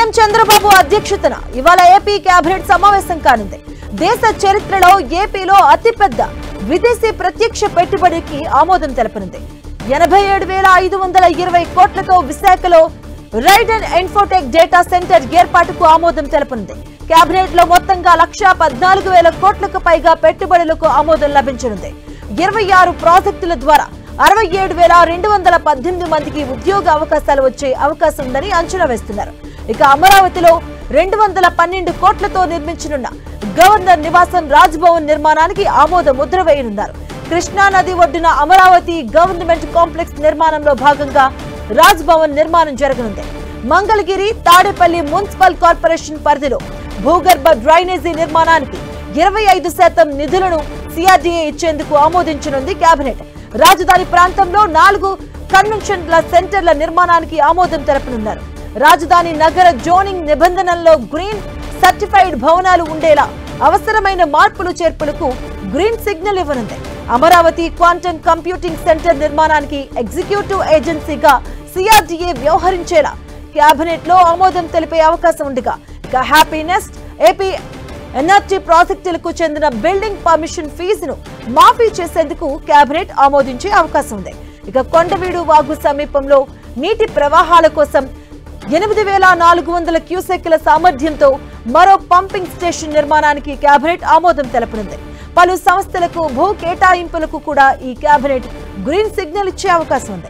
CM Chandrababu అధ్యక్షతన ఇవాళ AP cabinet సమావేశం కానుంది. దేశ చరిత్రలో ఏపీలో అతిపెద్ద విదేశీ ప్రత్యక్ష పెట్టుబడికి ఆమోదం తెలపనుంది. 87,520 కోట్లతో విశాఖలో రైడన్ ఇన్ఫోటెక్ డేటా సెంటర్ ఏర్పాటుకు ఆమోదం తెలపనుంది. కేబినెట్ లో మొత్తంగా 1,14,000 కోట్లకు పైగా పెట్టుబడులకు ఆమోదం లభించనుంది. 26 ప్రాజెక్టుల ద్వారా 67,218 మందికి ఉద్యోగ అవకాశాలు వచ్చే అవకాశం ఉందని అంచనా వేస్తున్నారు. ఇక అమరావతిలో 212 కోట్లతో నిర్మించనున్న గవర్నర్ నివాసం రాజ్ భవన్ నిర్మాణానికి ఆమోద ముద్ర వేయనున్నారు. కృష్ణా నది ఒడ్డున అమరావతి గవర్నమెంట్ కాంప్లెక్స్ నిర్మాణంలో భాగంగా రాజ్ భవన్ నిర్మాణం జరగనుంది. మంగళగిరి తాడేపల్లి మున్సిపల్ కార్పొరేషన్ పరిధిలో భూగర్భ డ్రైనేజీ నిర్మాణానికి 25% నిధులను సిఆర్డీఏ ఇచ్చేందుకు ఆమోదించనుంది కేబినెట్. రాజధాని ప్రాంతంలో 4 కన్వెన్షన్ సెంటర్ల నిర్మాణానికి ఆమోదం తెలపనున్నారు. రాజధాని నగర జోనింగ్ నిబంధనల్లో గ్రీన్ సర్టిఫైడ్ భవనాలు ఉండేలా అవసరమైన మార్పులు చేర్పులకు గ్రీన్ సిగ్నల్ ఇవ్వనుంది. అమరావతి క్వాంటమ్ కంప్యూటింగ్ సెంటర్ నిర్మాణానికి ఎగ్జిక్యూటివ్ ఏజెన్సీగా సిఆర్డీఏ వ్యవహరించేలా కేబినెట్ లో ఆమోదం తెలిపే అవకాశం ఉండగా, ఇక హ్యాపీనెస్ట్ ఏపీ ఎన్ఆర్టీ ప్రాజెక్టులకు చెందిన బిల్డింగ్ పర్మిషన్ ఫీజును మాఫీ చేసేందుకు కేబినెట్ ఆమోదించే అవకాశం ఉంది. ఇక కొండవీడు వాగు సమీపంలో నీటి ప్రవాహాల కోసం 8,400 క్యూసెక్ల సామర్థ్యంతో మరో పంపింగ్ స్టేషన్ నిర్మాణానికి కేబినెట్ ఆమోదం తెలపనుంది. పలు సంస్థలకు భూ కేటాయింపులకు కూడా ఈ కేబినెట్ గ్రీన్ సిగ్నల్ ఇచ్చే అవకాశం ఉంది.